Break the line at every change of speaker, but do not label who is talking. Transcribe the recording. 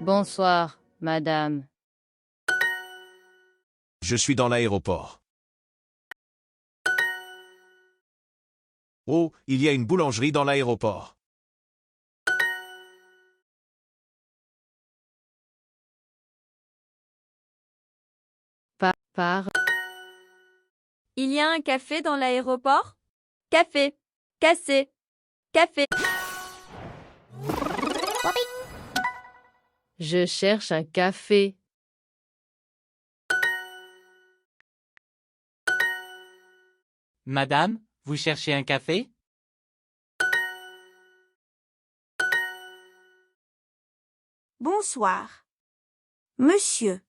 Bonsoir, madame.
Je suis dans l'aéroport. Oh, il y a une boulangerie dans l'aéroport.
Par.
Il y a un café dans l'aéroport? Café. Cassé. Café.
Je cherche un café.
Madame, vous cherchez un café?
Bonsoir. Monsieur.